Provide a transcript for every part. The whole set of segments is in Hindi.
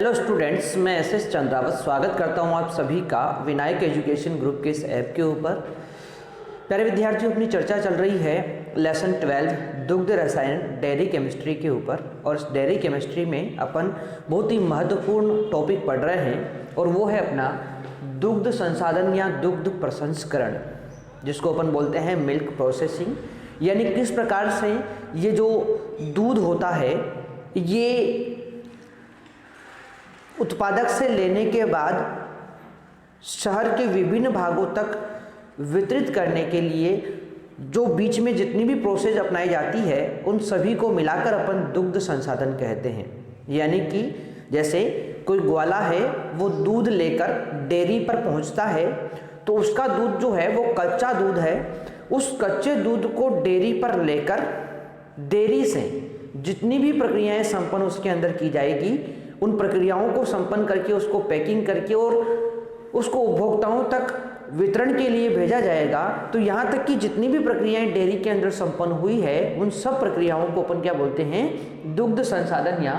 हेलो स्टूडेंट्स, मैं एस चंद्रावत स्वागत करता हूं आप सभी का विनायक एजुकेशन ग्रुप के इस ऐप के ऊपर। प्यारे विद्यार्थियों, अपनी चर्चा चल रही है लेसन 12 दुग्ध रसायन डेयरी केमिस्ट्री के ऊपर। और इस डेयरी केमिस्ट्री में अपन बहुत ही महत्वपूर्ण टॉपिक पढ़ रहे हैं और वो है अपना दुग्ध संसाधन या दुग्ध प्रसंस्करण, जिसको अपन बोलते हैं मिल्क प्रोसेसिंग। यानी किस प्रकार से ये जो दूध होता है ये उत्पादक से लेने के बाद शहर के विभिन्न भागों तक वितरित करने के लिए जो बीच में जितनी भी प्रोसेस अपनाई जाती है उन सभी को मिलाकर अपन दुग्ध संसाधन कहते हैं। यानी कि जैसे कोई ग्वाला है, वो दूध लेकर डेयरी पर पहुंचता है तो उसका दूध जो है वो कच्चा दूध है। उस कच्चे दूध को डेयरी पर लेकर डेयरी से जितनी भी प्रक्रियाएं संपन्न उसके अंदर की जाएगी, उन प्रक्रियाओं को संपन्न करके उसको पैकिंग करके और उसको उपभोक्ताओं तक वितरण के लिए भेजा जाएगा। तो यहाँ तक कि जितनी भी प्रक्रियाएं डेयरी के अंदर संपन्न हुई है उन सब प्रक्रियाओं को अपन क्या बोलते हैं? दुग्ध संसाधन या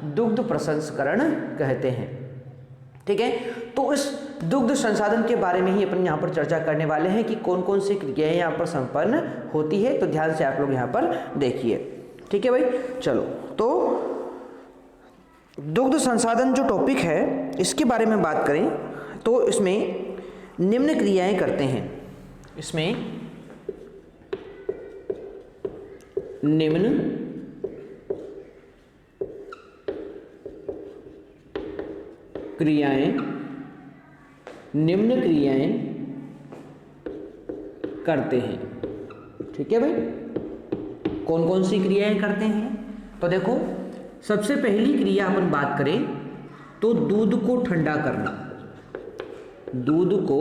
दुग्ध प्रसंस्करण कहते हैं। ठीक है, तो इस दुग्ध संसाधन के बारे में ही अपन यहाँ पर चर्चा करने वाले हैं कि कौन कौन सी क्रियाएं यहाँ पर संपन्न होती है। तो ध्यान से आप लोग यहाँ पर देखिए। ठीक है भाई, चलो। तो दुग्ध संसाधन जो टॉपिक है इसके बारे में बात करें तो इसमें निम्न क्रियाएं करते हैं। इसमें निम्न क्रियाएं करते हैं। ठीक है भाई, कौन कौन सी क्रियाएं करते हैं? तो देखो, सबसे पहली क्रिया अपन बात करें तो दूध को ठंडा करना। दूध को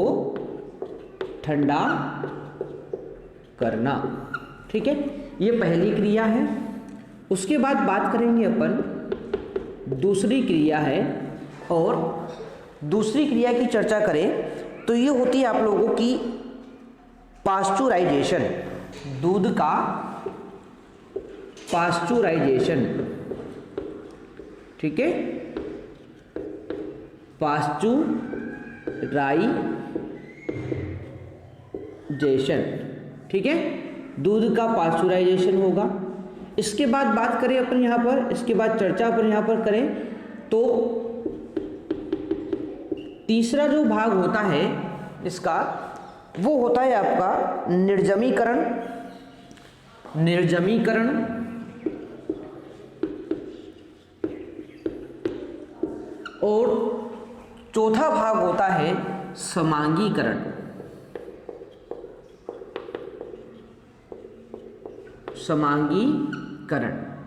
ठंडा करना, ठीक है, ये पहली क्रिया है। उसके बाद बात करेंगे अपन दूसरी क्रिया है, और दूसरी क्रिया की चर्चा करें तो ये होती है आप लोगों की पास्चुराइजेशन। दूध का पास्चुराइजेशन, ठीक है, पास्चुराइजेशन। ठीक है, दूध का पास्चुराइजेशन होगा। इसके बाद बात करें अपन यहाँ पर, इसके बाद चर्चा अपन यहाँ पर करें तो तीसरा जो भाग होता है इसका वो होता है आपका निर्जमीकरण। और चौथा भाग होता है समांगीकरण।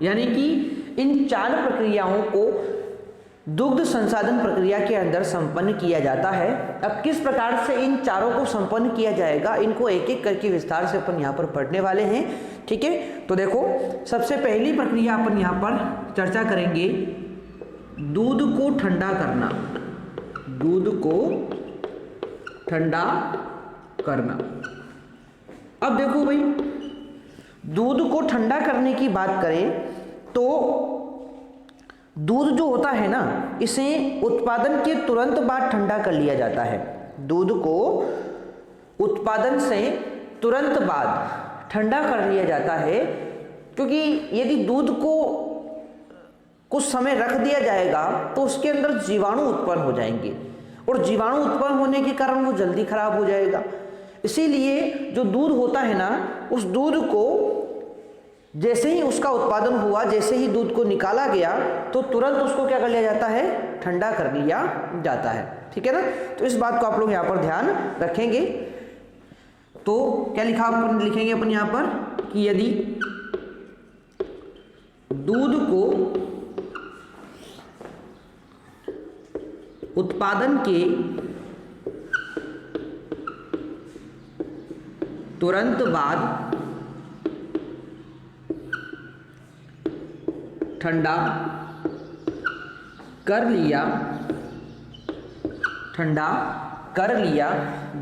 यानी कि इन चार प्रक्रियाओं को दुग्ध संसाधन प्रक्रिया के अंदर संपन्न किया जाता है। अब किस प्रकार से इन चारों को संपन्न किया जाएगा, इनको एक एक करके विस्तार से अपन यहाँ पर पढ़ने वाले हैं। ठीक है, तो देखो, सबसे पहली प्रक्रिया अपन यहाँ पर चर्चा करेंगे दूध को ठंडा करना। दूध को ठंडा करना। अब देखो भाई, दूध को ठंडा करने की बात करें तो दूध जो होता है ना, इसे उत्पादन के तुरंत बाद ठंडा कर लिया जाता है। दूध को उत्पादन से तुरंत बाद ठंडा कर लिया जाता है, क्योंकि यदि दूध को कुछ समय रख दिया जाएगा तो उसके अंदर जीवाणु उत्पन्न हो जाएंगे, और जीवाणु उत्पन्न होने के कारण वो जल्दी खराब हो जाएगा। इसीलिए जो दूध होता है ना, उस दूध को जैसे ही उसका उत्पादन हुआ, जैसे ही दूध को निकाला गया तो तुरंत उसको क्या कर लिया जाता है? ठंडा कर लिया जाता है। ठीक है ना, तो इस बात को आप लोग यहाँ पर ध्यान रखेंगे। तो क्या लिखेंगे अपन यहाँ पर कि यदि दूध को उत्पादन के तुरंत बाद ठंडा कर लिया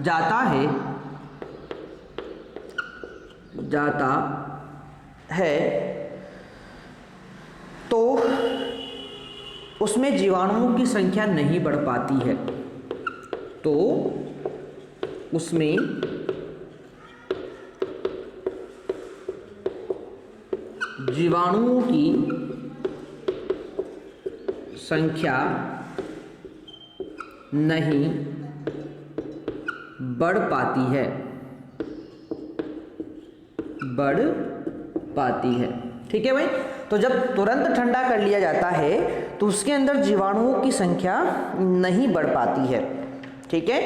जाता है तो उसमें जीवाणुओं की संख्या नहीं बढ़ पाती है, तो उसमें जीवाणुओं की संख्या नहीं बढ़ पाती है, बढ़ पाती है। ठीक है भाई। तो जब तुरंत ठंडा कर लिया जाता है तो उसके अंदर जीवाणुओं की संख्या नहीं बढ़ पाती है। ठीक है,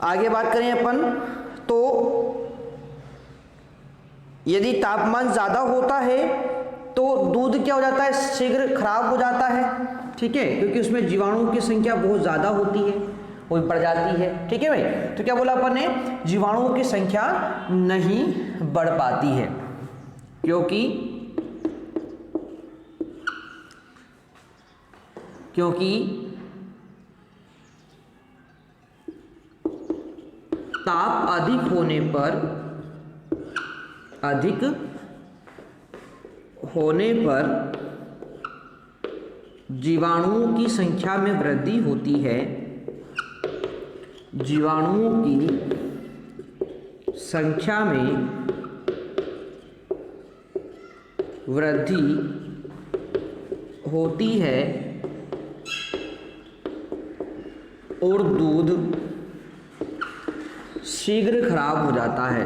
आगे बात करें अपन, तो यदि तापमान ज़्यादा होता है तो दूध क्या हो जाता है, शीघ्र खराब हो जाता है। ठीक है, क्योंकि उसमें जीवाणुओं की संख्या बहुत ज़्यादा होती है, वो बढ़ जाती है। ठीक है भाई। तो क्या बोला अपन ने, जीवाणुओं की संख्या नहीं बढ़ पाती है, क्योंकि ताप अधिक होने पर जीवाणुओं की संख्या में वृद्धि होती है, जीवाणुओं की संख्या में वृद्धि होती है और दूध शीघ्र खराब हो जाता है,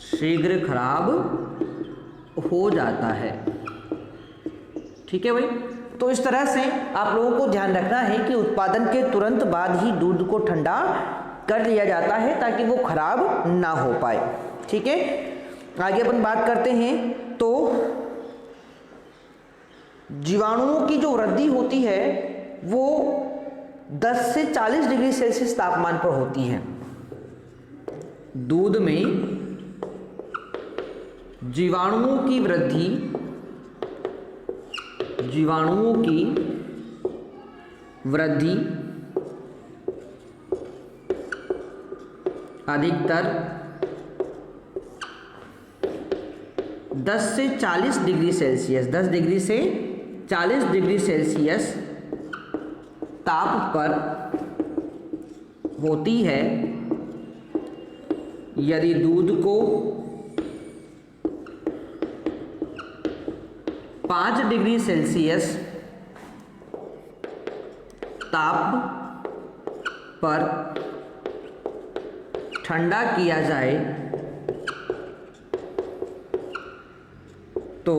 शीघ्र खराब हो जाता है। ठीक है भाई। तो इस तरह से आप लोगों को ध्यान रखना है कि उत्पादन के तुरंत बाद ही दूध को ठंडा कर लिया जाता है ताकि वो खराब ना हो पाए। ठीक है, आगे अपन बात करते हैं। तो जीवाणुओं की जो वृद्धि होती है वो 10 से 40 डिग्री सेल्सियस तापमान पर होती है। दूध में जीवाणुओं की वृद्धि अधिकतर 10 से 40 डिग्री सेल्सियस, 10 डिग्री से 40 डिग्री सेल्सियस ताप पर होती है। यदि दूध को 5 डिग्री सेल्सियस ताप पर ठंडा किया जाए तो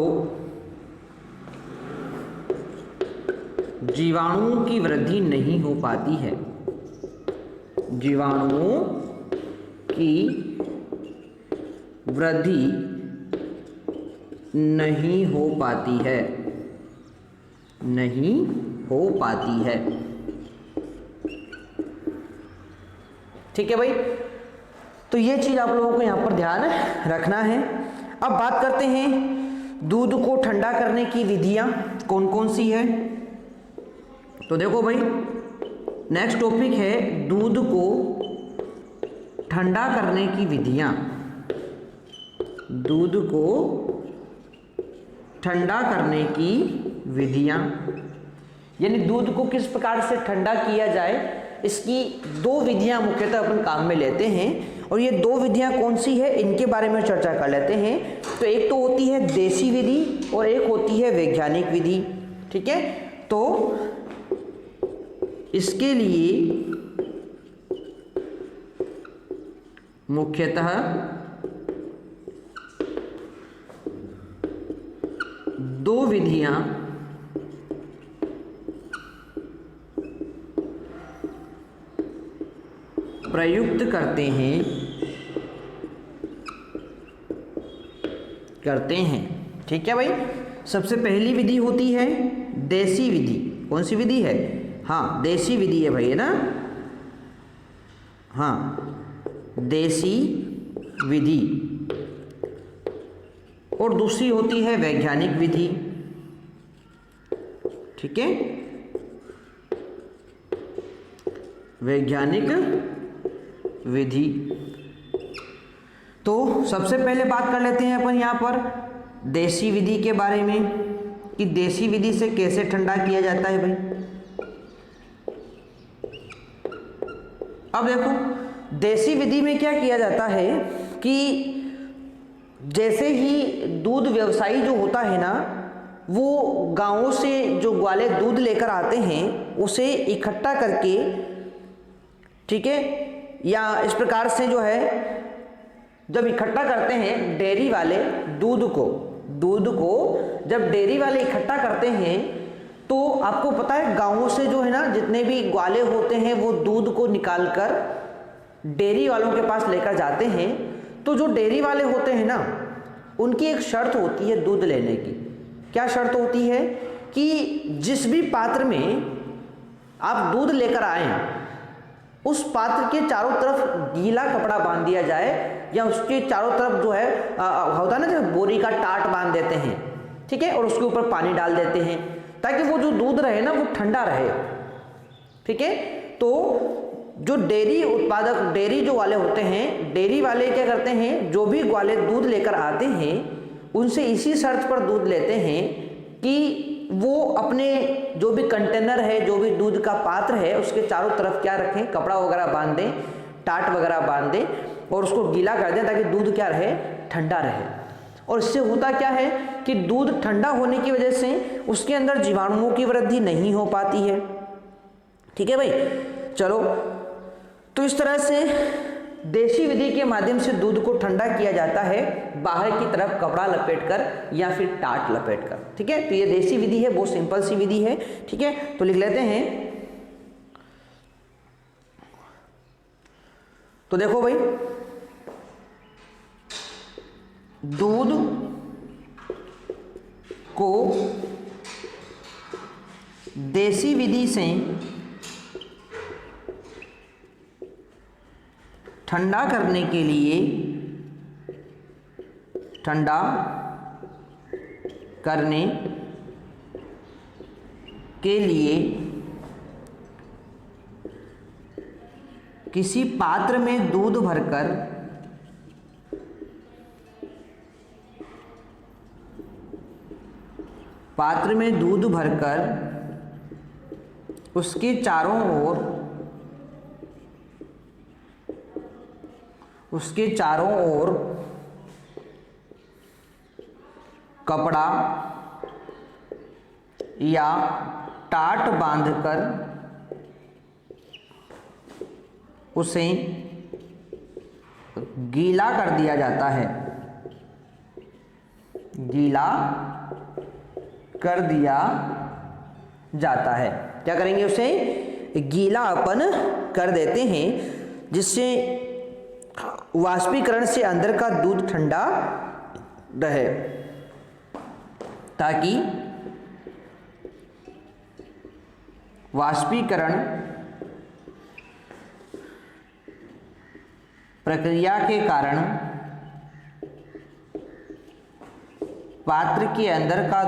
जीवाणुओं की वृद्धि नहीं हो पाती है, जीवाणुओं की वृद्धि नहीं हो पाती है, नहीं हो पाती है। ठीक है भाई। तो ये चीज़ आप लोगों को यहाँ पर ध्यान रखना है। अब बात करते हैं दूध को ठंडा करने की विधियाँ कौन कौन सी है। तो देखो भाई, नेक्स्ट टॉपिक है दूध को ठंडा करने की विधियाँ। दूध को ठंडा करने की विधियाँ, यानी दूध को किस प्रकार से ठंडा किया जाए, इसकी 2 विधियाँ मुख्यतः अपन काम में लेते हैं। और ये 2 विधियाँ कौन सी है, इनके बारे में चर्चा कर लेते हैं। तो एक तो होती है देसी विधि और एक होती है वैज्ञानिक विधि। ठीक है, तो इसके लिए मुख्यतः 2 विधियाँ प्रयुक्त करते हैं। ठीक है भाई। सबसे पहली विधि होती है देसी विधि। कौन सी विधि है? हाँ, देसी विधि है भाई, है ना। हाँ, देसी विधि। और दूसरी होती है वैज्ञानिक विधि। ठीक है, वैज्ञानिक विधि। तो सबसे पहले बात कर लेते हैं अपन यहाँ पर देसी विधि के बारे में। कि देसी विधि से कैसे ठंडा किया जाता है भाई। अब देखो देसी विधि में क्या किया जाता है कि जैसे ही दूध व्यवसायी जो होता है ना, वो गांवों से जो ग्वाले दूध लेकर आते हैं उसे इकट्ठा करके, ठीक है, या इस प्रकार से जो है जब इकट्ठा करते हैं डेयरी वाले दूध को जब डेयरी वाले इकट्ठा करते हैं तो आपको पता है गांवों से जो है ना जितने भी ग्वाले होते हैं वो दूध को निकालकर डेयरी वालों के पास लेकर जाते हैं। तो जो डेयरी वाले होते हैं ना उनकी एक शर्त होती है दूध लेने की। क्या शर्त होती है कि जिस भी पात्र में आप दूध लेकर आए उस पात्र के चारों तरफ गीला कपड़ा बांध दिया जाए, या उसके चारों तरफ जो है होता है ना जो बोरी का टाट बांध देते हैं, ठीक है, और उसके ऊपर पानी डाल देते हैं ताकि वो जो दूध रहे ना वो ठंडा रहे, ठीक है। तो जो डेयरी उत्पादक, डेयरी जो वाले होते हैं, डेयरी वाले क्या करते हैं, जो भी ग्वाले दूध लेकर आते हैं उनसे इसी शर्त पर दूध लेते हैं कि वो अपने जो भी कंटेनर है, जो भी दूध का पात्र है, उसके चारों तरफ क्या रखें, कपड़ा वगैरह बांध दें, टाट वगैरह बांध दें और उसको गीला कर दें ताकि दूध क्या रहे, ठंडा रहे। और इससे होता क्या है कि दूध ठंडा होने की वजह से उसके अंदर जीवाणुओं की वृद्धि नहीं हो पाती है, ठीक है भाई। चलो, तो इस तरह से देसी विधि के माध्यम से दूध को ठंडा किया जाता है, बाहर की तरफ कपड़ा लपेटकर या फिर टाट लपेटकर, ठीक है। तो ये देसी विधि है, बहुत सिंपल सी विधि है, ठीक है। तो लिख लेते हैं। तो देखो भाई, दूध को देसी विधि से ठंडा करने के लिए, ठंडा करने के लिए किसी पात्र में दूध भरकर उसके चारों ओर कपड़ा या टाट बांधकर उसे गीला कर दिया जाता है, गीला कर दिया जाता है। क्या करेंगे, उसे गीला अपन कर देते हैं, जिससे वाष्पीकरण से अंदर का दूध ठंडा रहे, ताकि वाष्पीकरण प्रक्रिया के कारण पात्र के अंदर का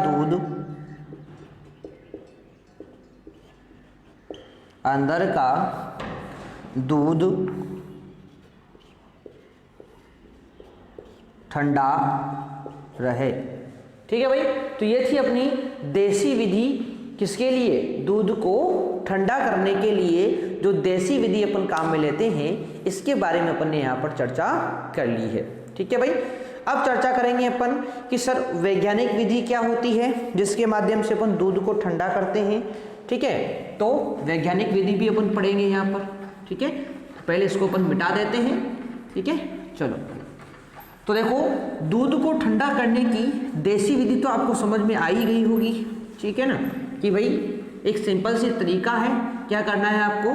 दूध ठंडा रहे, ठीक है भाई। तो ये थी अपनी देसी विधि, किसके लिए, दूध को ठंडा करने के लिए जो देसी विधि अपन काम में लेते हैं, इसके बारे में अपन ने यहाँ पर चर्चा कर ली है, ठीक है भाई। अब चर्चा करेंगे अपन कि सर वैज्ञानिक विधि क्या होती है जिसके माध्यम से अपन दूध को ठंडा करते हैं, ठीक है। तो वैज्ञानिक विधि भी अपन पढ़ेंगे यहाँ पर, ठीक है। पहले इसको अपन मिटा देते हैं, ठीक है। चलो, तो देखो दूध को ठंडा करने की देसी विधि तो आपको समझ में आ ही गई होगी, ठीक है ना, कि भाई एक सिंपल सी तरीका है। क्या करना है आपको,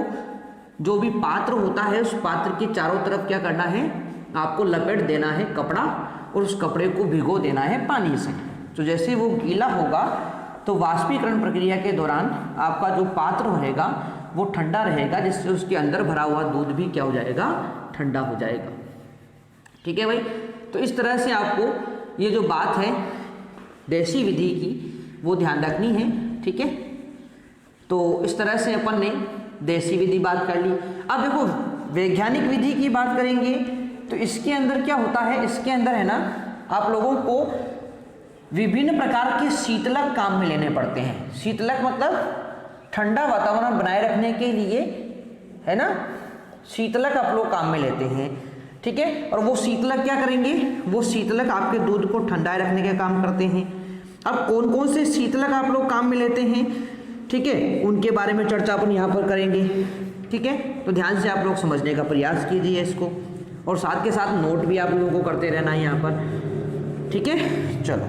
जो भी पात्र होता है उस पात्र के चारों तरफ क्या करना है, आपको लपेट देना है कपड़ा और उस कपड़े को भिगो देना है पानी से। तो जैसे वो गीला होगा तो वाष्पीकरण प्रक्रिया के दौरान आपका जो पात्र रहेगा वो ठंडा रहेगा, जिससे उसके अंदर भरा हुआ दूध भी क्या हो जाएगा, ठंडा हो जाएगा, ठीक है भाई। तो इस तरह से आपको ये जो बात है देसी विधि की वो ध्यान रखनी है, ठीक है। तो इस तरह से अपन ने देसी विधि बात कर ली। अब देखो वैज्ञानिक विधि की बात करेंगे तो इसके अंदर क्या होता है, इसके अंदर है ना आप लोगों को विभिन्न प्रकार के शीतलक काम में लेने पड़ते हैं। शीतलक मतलब ठंडा वातावरण बनाए रखने के लिए, है ना, शीतलक आप लोग काम में लेते हैं, ठीक है। और वो शीतलक क्या करेंगे, वो शीतलक आपके दूध को ठंडाए रखने का काम करते हैं। अब कौन कौन से शीतलक आप लोग काम में लेते हैं, ठीक है, उनके बारे में चर्चा अपन यहाँ पर करेंगे, ठीक है। तो ध्यान से आप लोग समझने का प्रयास कीजिए इसको, और साथ के साथ नोट भी आप लोगों को करते रहना है यहाँ पर, ठीक है। चलो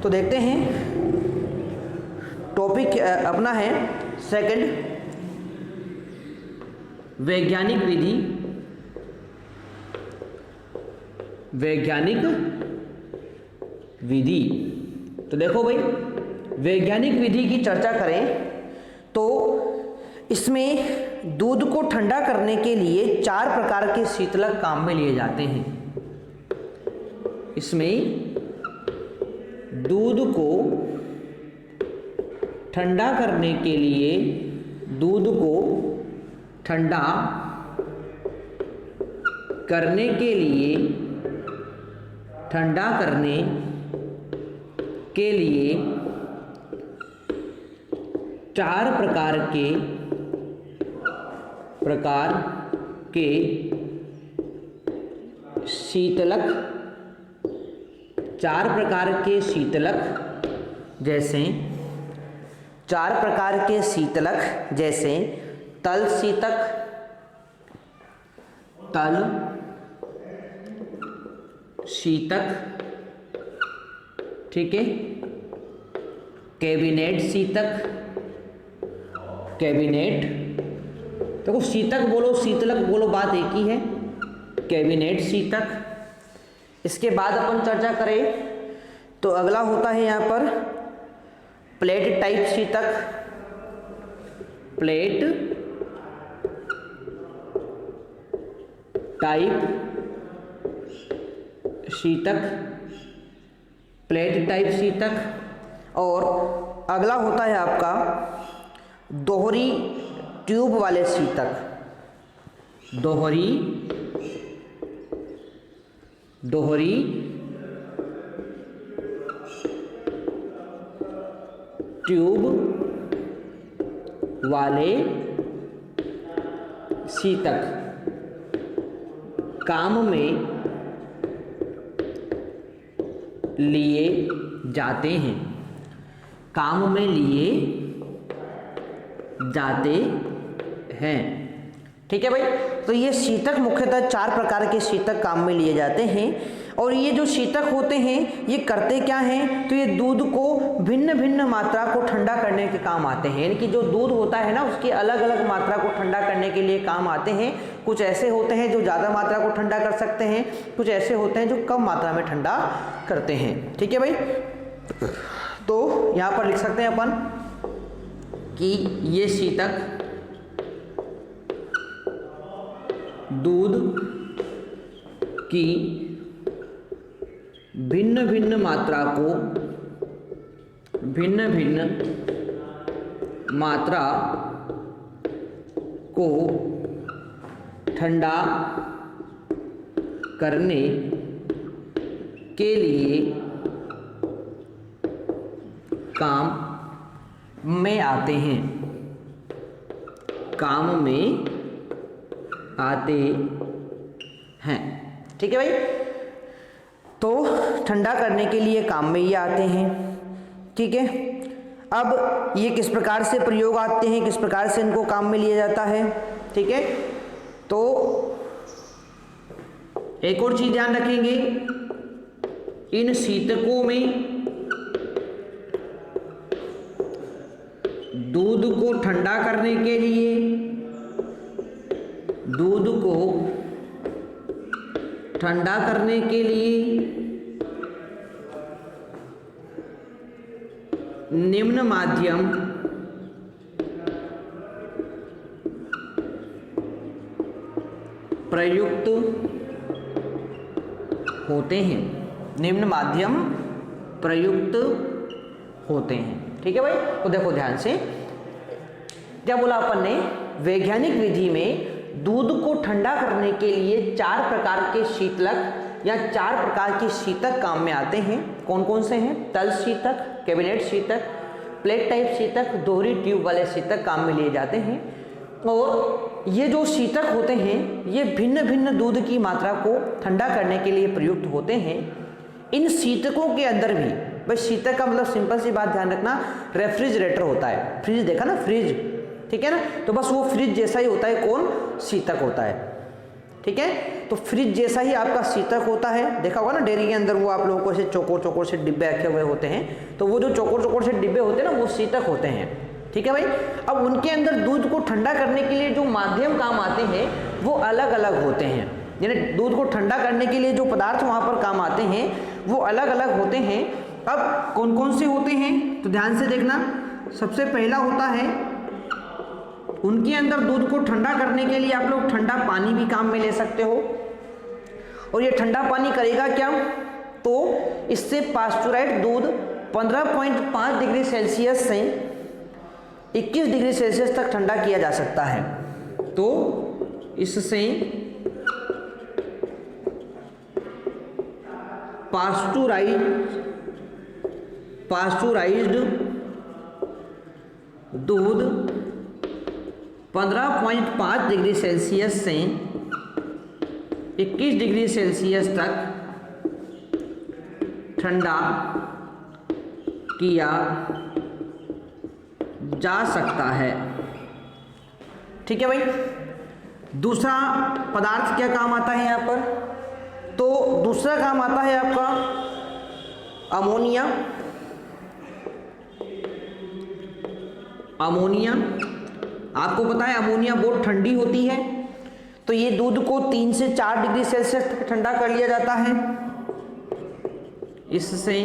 तो देखते हैं, टॉपिक अपना है सेकंड, वैज्ञानिक विधि। वैज्ञानिक विधि, तो देखो भाई, वैज्ञानिक विधि की चर्चा करें तो इसमें दूध को ठंडा करने के लिए 4 प्रकार के शीतलक काम में लिए जाते हैं। इसमें दूध को ठंडा करने के लिए, दूध को ठंडा करने के लिए, ठंडा करने के लिए 4 प्रकार के शीतलक, 4 प्रकार के शीतलक जैसे 4 प्रकार के शीतलक जैसे तल शीतक, तल शीतक, ठीक है, कैबिनेट शीतक, कैबिनेट, देखो शीतक बोलो शीतलक बोलो बात एक ही है, कैबिनेट शीतक। इसके बाद अपन चर्चा करें तो अगला होता है यहाँ पर प्लेट टाइप शीतक, प्लेट टाइप शीतक, प्लेट टाइप शीतक। और अगला होता है आपका दोहरी ट्यूब वाले शीतक, दोहरी ट्यूब वाले शीतक काम में लिए जाते हैं, काम में लिए जाते हैं, ठीक है भाई। तो ये शीतक मुख्यतः 4 प्रकार के शीतक काम में लिए जाते हैं। और ये जो शीतक होते हैं ये करते क्या हैं, तो ये दूध को भिन्न भिन्न मात्रा को ठंडा करने के काम आते हैं। यानी कि जो दूध होता है ना उसकी अलग अलग मात्रा को ठंडा करने के लिए काम आते हैं। कुछ ऐसे होते हैं जो ज़्यादा मात्रा को ठंडा कर सकते हैं, कुछ ऐसे होते हैं जो कम मात्रा में ठंडा करते हैं, ठीक है भाई। तो यहाँ पर लिख सकते हैं अपन कि ये शीतक दूध की भिन्न भिन्न मात्रा को, भिन्न भिन्न मात्रा को ठंडा करने के लिए काम में आते हैं, काम में आते हैं, ठीक है भाई। तो ठंडा करने के लिए काम में ये आते हैं, ठीक है। अब ये किस प्रकार से प्रयोग आते हैं, किस प्रकार से इनको काम में लिया जाता है, ठीक है। तो एक और चीज ध्यान रखेंगे, इन शीतकों में दूध को ठंडा करने के लिए, दूध को ठंडा करने के लिए निम्न माध्यम प्रयुक्त होते हैं, निम्न माध्यम प्रयुक्त होते हैं, ठीक है भाई। तो देखो ध्यान से क्या बोला अपन ने, वैज्ञानिक विधि में दूध को ठंडा करने के लिए 4 प्रकार के शीतलक यहाँ 4 प्रकार के शीतक काम में आते हैं। कौन कौन से हैं? तल शीतक, कैबिनेट शीतक, प्लेट टाइप शीतक, दोहरी ट्यूब वाले शीतक काम में लिए जाते हैं। और ये जो शीतक होते हैं ये भिन्न भिन्न दूध की मात्रा को ठंडा करने के लिए प्रयुक्त होते हैं। इन शीतकों के अंदर भी, भाई शीतक का मतलब सिंपल सी बात ध्यान रखना, रेफ्रिजरेटर होता है। फ्रिज देखा ना, फ्रिज, ठीक है ना, तो बस वो फ्रिज जैसा ही होता है। कौन? शीतक होता है, ठीक है। तो फ्रिज जैसा ही आपका शीतक होता है। देखा होगा ना डेयरी के अंदर वो आप लोगों को ऐसे चौकोर चौकोर से डिब्बे रखे हुए होते हैं, तो वो जो चौकोर चौकोर से डिब्बे होते हैं ना, वो शीतक होते हैं, ठीक है भाई। अब उनके अंदर दूध को ठंडा करने के लिए जो माध्यम काम आते हैं वो अलग अलग होते हैं। यानी दूध को ठंडा करने के लिए जो पदार्थ वहाँ पर काम आते हैं वो अलग अलग होते हैं। अब कौन कौन से होते हैं तो ध्यान से देखना। सबसे पहला होता है, उनके अंदर दूध को ठंडा करने के लिए आप लोग ठंडा पानी भी काम में ले सकते हो। और ये ठंडा पानी करेगा क्या? तो इससे पास्चुराइज्ड दूध 15.5 डिग्री सेल्सियस से 21 डिग्री सेल्सियस तक ठंडा किया जा सकता है। तो इससे पास्चुराइज्ड दूध 15.5 डिग्री सेल्सियस से 21 डिग्री सेल्सियस तक ठंडा किया जा सकता है, ठीक है भाई। दूसरा पदार्थ क्या काम आता है यहाँ पर? तो दूसरा काम आता है आपका अमोनिया। अमोनिया आपको पता है अमोनिया बहुत ठंडी होती है, तो ये दूध को 3 से 4 डिग्री सेल्सियस तक ठंडा कर लिया जाता है। इससे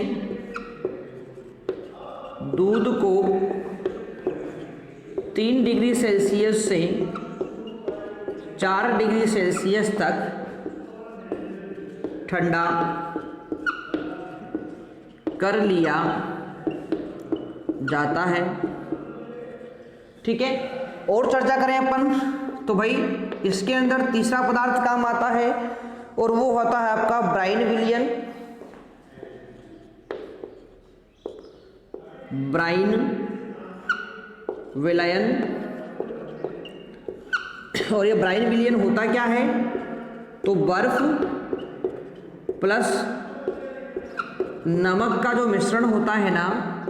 दूध को 3 डिग्री सेल्सियस से 4 डिग्री सेल्सियस तक ठंडा कर लिया जाता है, ठीक है। और चर्चा करें अपन तो भाई इसके अंदर तीसरा पदार्थ काम आता है और वो होता है आपका ब्राइन विलियन। ब्राइन विलयन। और ये ब्राइन विलियन होता क्या है? तो बर्फ प्लस नमक का जो मिश्रण होता है ना,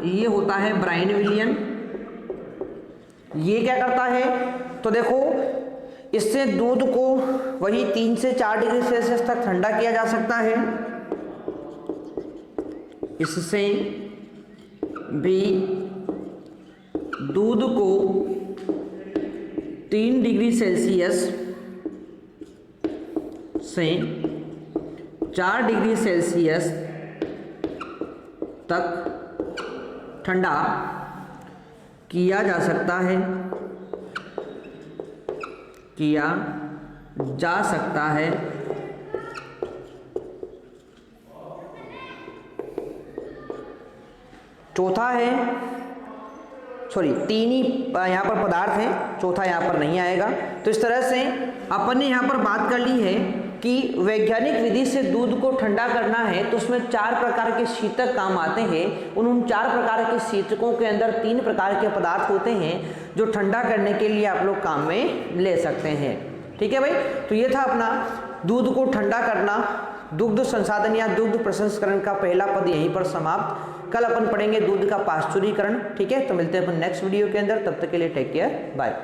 ये होता है ब्राइन विलियन। ये क्या करता है? तो देखो इससे दूध को वही 3 से 4 डिग्री सेल्सियस तक ठंडा किया जा सकता है। इससे भी दूध को 3 डिग्री सेल्सियस से 4 डिग्री सेल्सियस तक ठंडा किया जा सकता है, किया जा सकता है। चौथा है, सॉरी 3 ही यहाँ पर पदार्थ हैं, चौथा यहाँ पर नहीं आएगा। तो इस तरह से अपन ने यहाँ पर बात कर ली है कि वैज्ञानिक विधि से दूध को ठंडा करना है तो उसमें 4 प्रकार के शीतक काम आते हैं। उन 4 प्रकार के शीतकों के अंदर 3 प्रकार के पदार्थ होते हैं जो ठंडा करने के लिए आप लोग काम में ले सकते हैं, ठीक है भाई। तो ये था अपना दूध को ठंडा करना, दुग्ध संसाधन या दुग्ध प्रसंस्करण का पहला पद यहीं पर समाप्त। कल अपन पढ़ेंगे दूध का पाश्चुरीकरण, ठीक है। तो मिलते हैं अपन नेक्स्ट वीडियो के अंदर, तब तक के लिए टेक केयर, बाय।